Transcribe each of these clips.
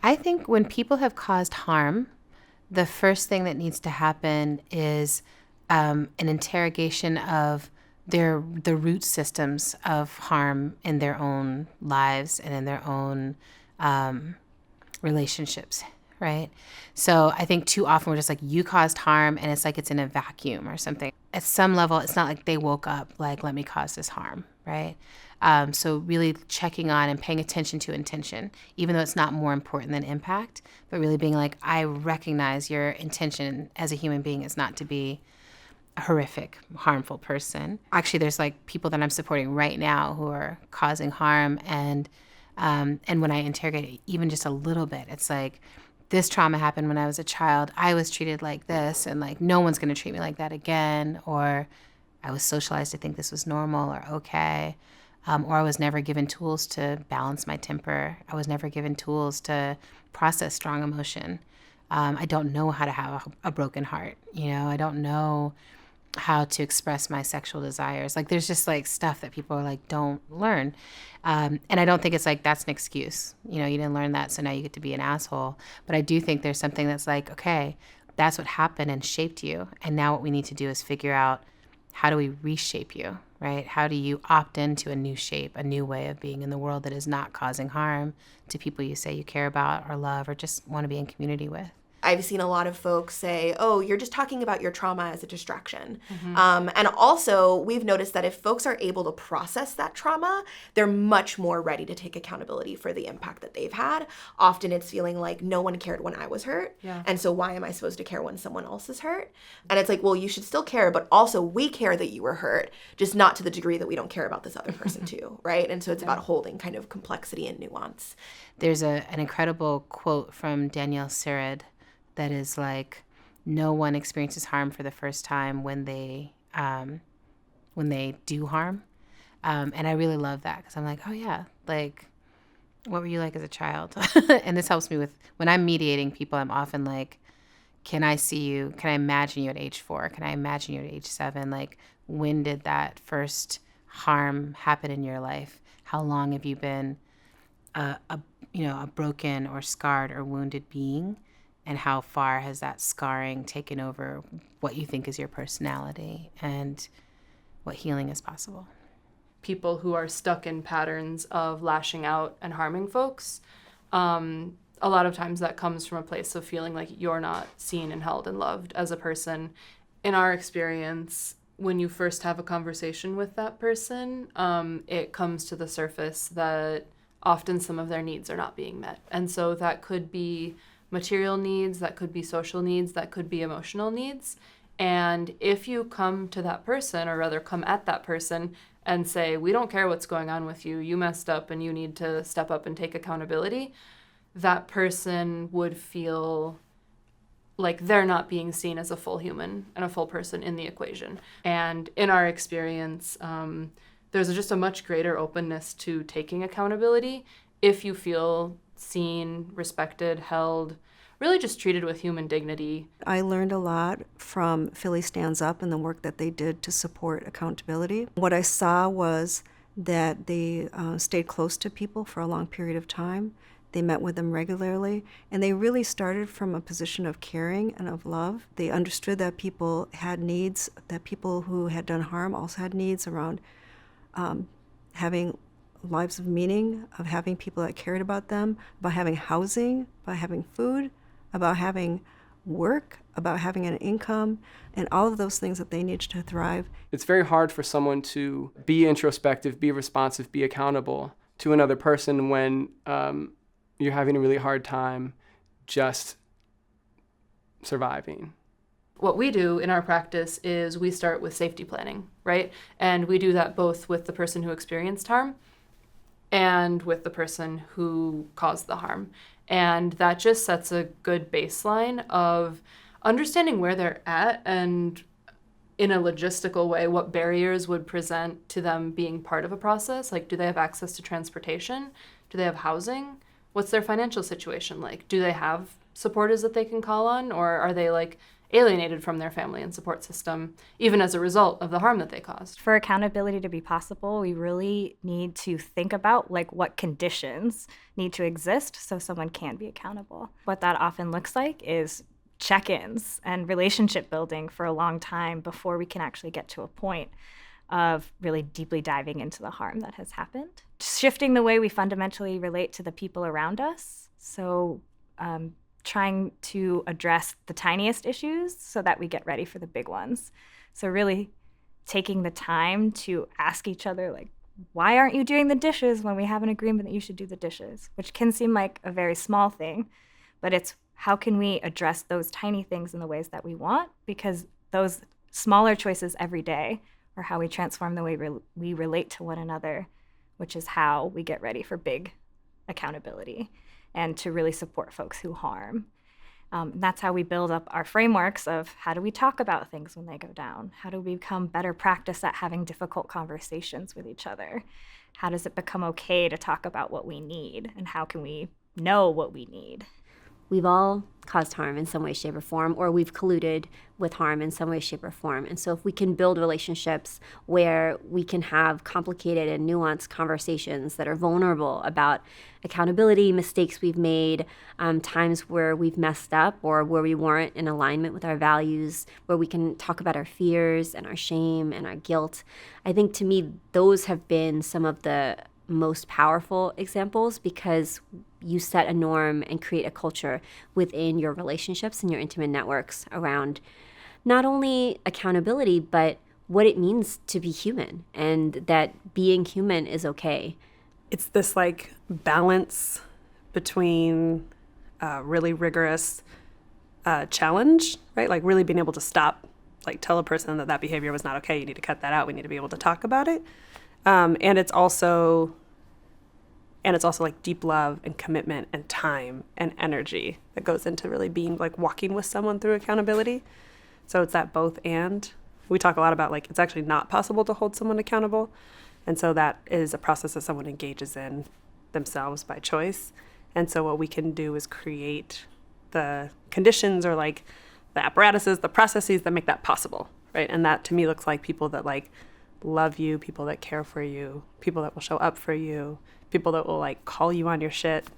I think when people have caused harm, the first thing that needs to happen is an interrogation of the root systems of harm in their own lives and in their own relationships, right? So I think too often we're just like, you caused harm, and it's like it's in a vacuum or something. At some level, it's not like they woke up like, let me cause this harm, right? So really checking on and paying attention to intention, even though it's not more important than impact, but really being like, I recognize your intention as a human being is not to be a horrific, harmful person. Actually, there's like people that I'm supporting right now who are causing harm, and when I interrogate it even just a little bit, it's like, this trauma happened when I was a child. I was treated like this, and like no one's going to treat me like that again. Or I was socialized to think this was normal or okay. Or I was never given tools to balance my temper. I was never given tools to process strong emotion. I don't know how to have a broken heart. I don't know how to express my sexual desires. Like there's just like stuff that people are like, don't learn. And I don't think it's like, that's an excuse. You didn't learn that, so now you get to be an asshole. But I do think there's something that's like, okay, that's what happened and shaped you. And now what we need to do is figure out, how do we reshape you, right? How do you opt into a new shape, a new way of being in the world that is not causing harm to people you say you care about or love or just want to be in community with? I've seen a lot of folks say, oh, you're just talking about your trauma as a distraction. And also, we've noticed that if folks are able to process that trauma, they're much more ready to take accountability for the impact that they've had. Often it's feeling like no one cared when I was hurt. Yeah. And so why am I supposed to care when someone else is hurt? And it's like, well, you should still care, but also we care that you were hurt, just not to the degree that we don't care about this other person too, right? And so it's about holding kind of complexity and nuance. There's an incredible quote from Danielle Sered that is like, no one experiences harm for the first time when they do harm. And I really love that, because I'm like, oh yeah, like, what were you like as a child? And this helps me with, when I'm mediating people, I'm often like, can I imagine you at age 4? Can I imagine you at age 7? Like, when did that first harm happen in your life? How long have you been a broken or scarred or wounded being? And how far has that scarring taken over what you think is your personality and what healing is possible? People who are stuck in patterns of lashing out and harming folks, a lot of times that comes from a place of feeling like you're not seen and held and loved as a person. In our experience, when you first have a conversation with that person, it comes to the surface that often some of their needs are not being met. And so that could be material needs, that could be social needs, that could be emotional needs. And if you come to that person, or rather come at that person and say, we don't care what's going on with you, you messed up and you need to step up and take accountability, that person would feel like they're not being seen as a full human and a full person in the equation. And in our experience, there's just a much greater openness to taking accountability if you feel seen, respected, held, really just treated with human dignity. I learned a lot from Philly Stands Up and the work that they did to support accountability. What I saw was that they stayed close to people for a long period of time. They met with them regularly, and they really started from a position of caring and of love. They understood that people had needs, that people who had done harm also had needs around having lives of meaning, of having people that cared about them, about having housing, about having food, about having work, about having an income, and all of those things that they need to thrive. It's very hard for someone to be introspective, be responsive, be accountable to another person when you're having a really hard time just surviving. What we do in our practice is we start with safety planning, right? And we do that both with the person who experienced harm and with the person who caused the harm. And that just sets a good baseline of understanding where they're at and, in a logistical way, what barriers would present to them being part of a process. Like, do they have access to transportation? Do they have housing? What's their financial situation like? Do they have support is that they can call on, or are they like alienated from their family and support system, even as a result of the harm that they caused? For accountability to be possible, we really need to think about like what conditions need to exist so someone can be accountable. What that often looks like is check-ins and relationship building for a long time before we can actually get to a point of really deeply diving into the harm that has happened. Shifting the way we fundamentally relate to the people around us. So trying to address the tiniest issues so that we get ready for the big ones. So really taking the time to ask each other, like, why aren't you doing the dishes when we have an agreement that you should do the dishes? Which can seem like a very small thing, but it's how can we address those tiny things in the ways that we want? Because those smaller choices every day are how we transform the way we relate to one another, which is how we get ready for big accountability and to really support folks who harm. That's how we build up our frameworks of how do we talk about things when they go down? How do we become better practice at having difficult conversations with each other? How does it become okay to talk about what we need? And how can we know what we need? We've all caused harm in some way, shape, or form, or we've colluded with harm in some way, shape, or form. And so if we can build relationships where we can have complicated and nuanced conversations that are vulnerable about accountability, mistakes we've made, times where we've messed up or where we weren't in alignment with our values, where we can talk about our fears and our shame and our guilt, I think to me, those have been some of the most powerful examples because you set a norm and create a culture within your relationships and your intimate networks around not only accountability, but what it means to be human and that being human is okay. It's this like balance between really rigorous challenge, right? Like really being able to stop, like tell a person that that behavior was not okay. You need to cut that out. We need to be able to talk about it. And it's also like deep love and commitment and time and energy that goes into really being like walking with someone through accountability. So it's that both and. We talk a lot about like it's actually not possible to hold someone accountable. And so that is a process that someone engages in themselves by choice. And so what we can do is create the conditions or like the apparatuses, the processes that make that possible, right? And that to me looks like people that like love you, people that care for you, people that will show up for you, people that will like call you on your shit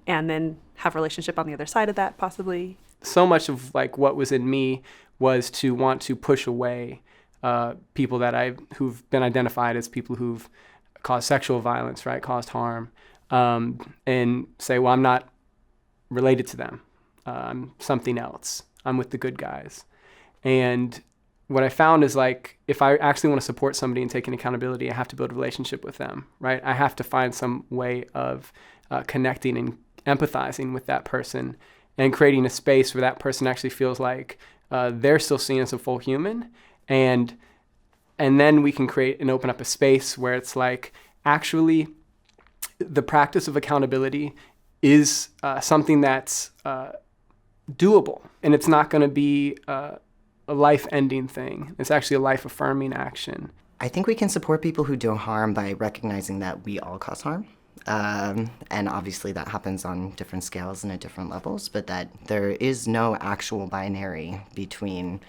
and then have a relationship on the other side of that possibly. So much of like what was in me was to want to push away people who've been identified as people who've caused sexual violence, right, caused harm, and say, well, I'm not related to them. I'm something else. I'm with the good guys. And what I found is like, if I actually want to support somebody and take an accountability, I have to build a relationship with them, right? I have to find some way of connecting and empathizing with that person and creating a space where that person actually feels like they're still seen as a full human. And then we can create and open up a space where it's like, actually, the practice of accountability is something that's doable. And it's not going to be a life-ending thing. It's actually a life-affirming action. I think we can support people who do harm by recognizing that we all cause harm. And obviously that happens on different scales and at different levels, but that there is no actual binary between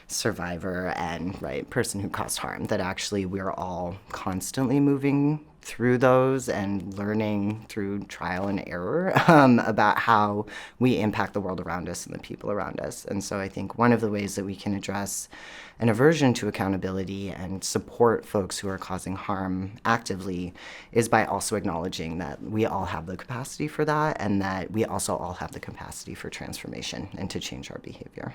survivor and person who caused harm, that actually we're all constantly moving through those and learning through trial and error about how we impact the world around us and the people around us. And so I think one of the ways that we can address an aversion to accountability and support folks who are causing harm actively is by also acknowledging that we all have the capacity for that and that we also all have the capacity for transformation and to change our behavior.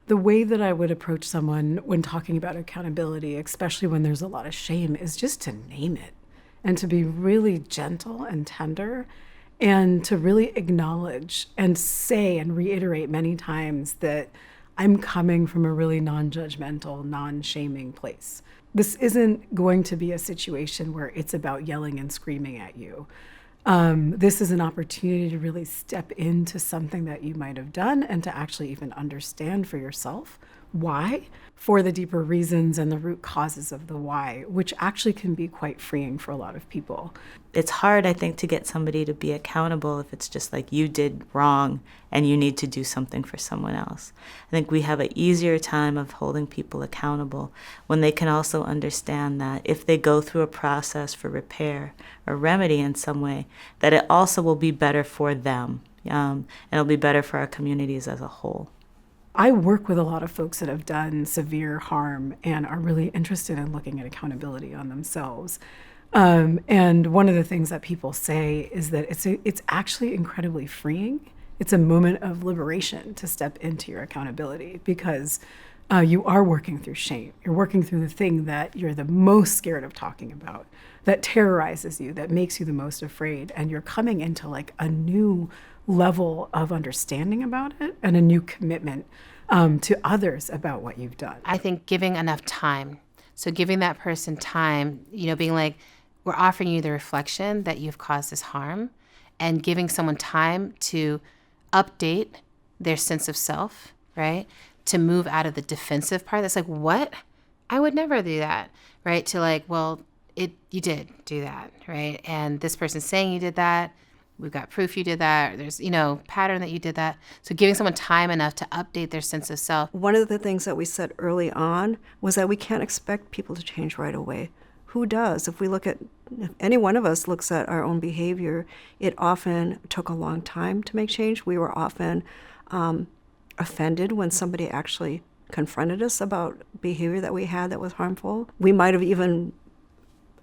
The way that I would approach someone when talking about accountability, especially when there's a lot of shame, is just to name it and to be really gentle and tender and to really acknowledge and say and reiterate many times that I'm coming from a really non-judgmental, non-shaming place. This isn't going to be a situation where it's about yelling and screaming at you. This is an opportunity to really step into something that you might have done and to actually even understand for yourself why for the deeper reasons and the root causes of the why, which actually can be quite freeing for a lot of people. It's hard, I think, to get somebody to be accountable if it's just like you did wrong and you need to do something for someone else. I think we have an easier time of holding people accountable when they can also understand that if they go through a process for repair or remedy in some way, that it also will be better for them. And it'll be better for our communities as a whole. I work with a lot of folks that have done severe harm and are really interested in looking at accountability on themselves. And one of the things that people say is that it's actually incredibly freeing. It's a moment of liberation to step into your accountability because you are working through shame. You're working through the thing that you're the most scared of talking about, that terrorizes you, that makes you the most afraid. And you're coming into like a new level of understanding about it and a new commitment to others about what you've done. I think giving enough time. So giving that person time, being like, we're offering you the reflection that you've caused this harm, and giving someone time to update their sense of self, right? To move out of the defensive part. That's like, what? I would never do that, right? To like, well, you did do that, right? And this person's saying you did that. We've got proof you did that. There's, pattern that you did that. So giving someone time enough to update their sense of self. One of the things that we said early on was that we can't expect people to change right away. Who does? If any one of us looks at our own behavior, it often took a long time to make change. We were often offended when somebody actually confronted us about behavior that we had that was harmful. We might have even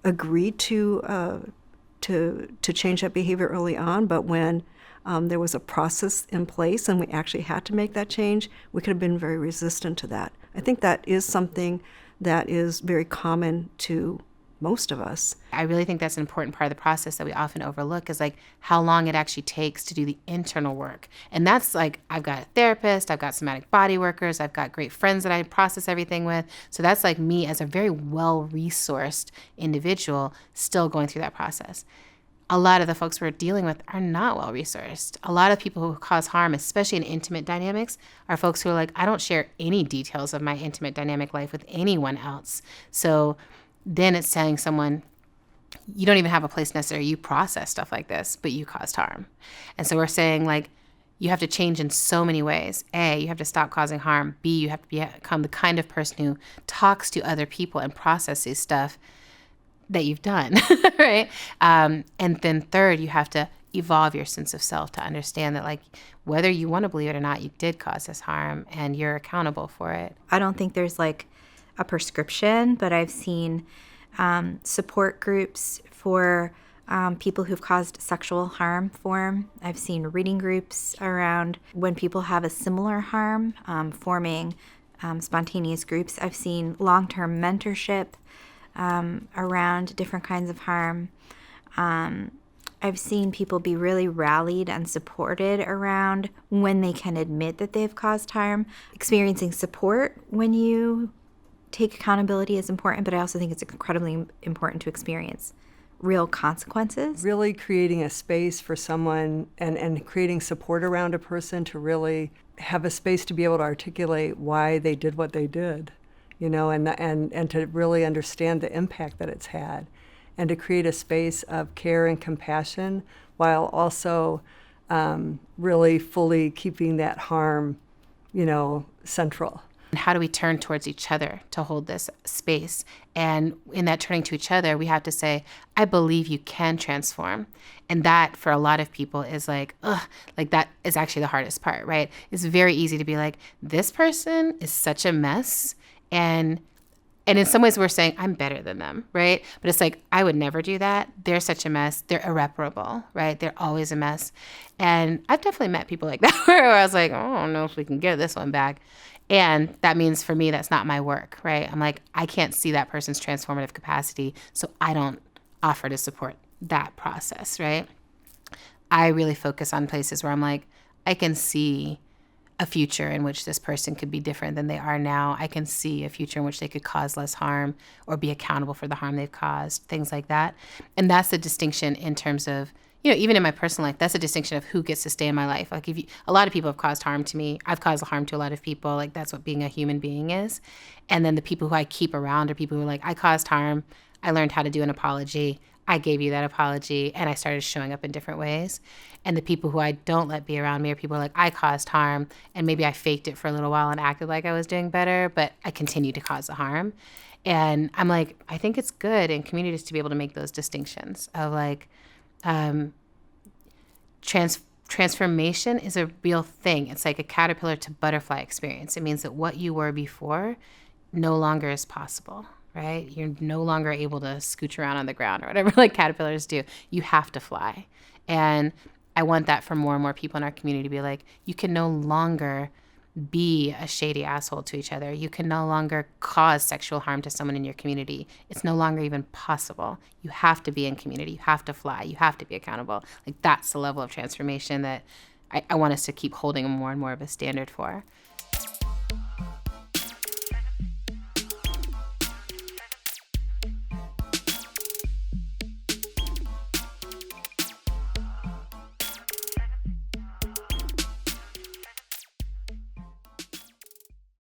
agreed to change that behavior early on, but when there was a process in place and we actually had to make that change, we could have been very resistant to that. I think that is something that is very common to most of us. I really think that's an important part of the process that we often overlook is like how long it actually takes to do the internal work. And that's like, I've got a therapist, I've got somatic body workers, I've got great friends that I process everything with. So that's like me as a very well-resourced individual still going through that process. A lot of the folks we're dealing with are not well-resourced. A lot of people who cause harm, especially in intimate dynamics, are folks who are like, I don't share any details of my intimate dynamic life with anyone else. So then it's telling someone, you don't even have a place necessarily, you process stuff like this, but you caused harm. And so we're saying like, you have to change in so many ways. A, you have to stop causing harm. B, you have to become the kind of person who talks to other people and processes stuff that you've done, right? And then third, you have to evolve your sense of self to understand that like, whether you want to believe it or not, you did cause this harm and you're accountable for it. I don't think there's like a prescription, but I've seen support groups for people who've caused sexual harm form. I've seen reading groups around when people have a similar harm, forming spontaneous groups. I've seen long-term mentorship around different kinds of harm. I've seen people be really rallied and supported around when they can admit that they've caused harm. Experiencing support when you take accountability is important, but I also think it's incredibly important to experience real consequences. Really creating a space for someone and creating support around a person to really have a space to be able to articulate why they did what they did, and to really understand the impact that it's had, and to create a space of care and compassion while also really fully keeping that harm, central. And how do we turn towards each other to hold this space? And in that turning to each other, we have to say, I believe you can transform. And that for a lot of people is like, like that is actually the hardest part, right? It's very easy to be like, this person is such a mess. And in some ways we're saying, I'm better than them, right? But it's like, I would never do that. They're such a mess. They're irreparable, right? They're always a mess. And I've definitely met people like that where I was like, I don't know if we can get this one back. And that means for me, that's not my work, right? I'm like, I can't see that person's transformative capacity, so I don't offer to support that process, right? I really focus on places where I'm like, I can see a future in which this person could be different than they are now. I can see a future in which they could cause less harm or be accountable for the harm they've caused, things like that. And that's the distinction in terms of even in my personal life, that's a distinction of who gets to stay in my life. Like a lot of people have caused harm to me. I've caused harm to a lot of people. Like that's what being a human being is. And then the people who I keep around are people who are like, I caused harm. I learned how to do an apology. I gave you that apology, and I started showing up in different ways. And the people who I don't let be around me are people who are like, I caused harm, and maybe I faked it for a little while and acted like I was doing better, but I continued to cause the harm. And I'm like, I think it's good in communities to be able to make those distinctions of like, transformation is a real thing. It's like a caterpillar to butterfly experience. It means that what you were before no longer is possible. Right? You're no longer able to scooch around on the ground or whatever like caterpillars do. You have to fly. And I want that for more and more people in our community to be like, you can no longer be a shady asshole to each other. You can no longer cause sexual harm to someone in your community. It's no longer even possible. You have to be in community. You have to fly. You have to be accountable. Like that's the level of transformation that I want us to keep holding more and more of a standard for.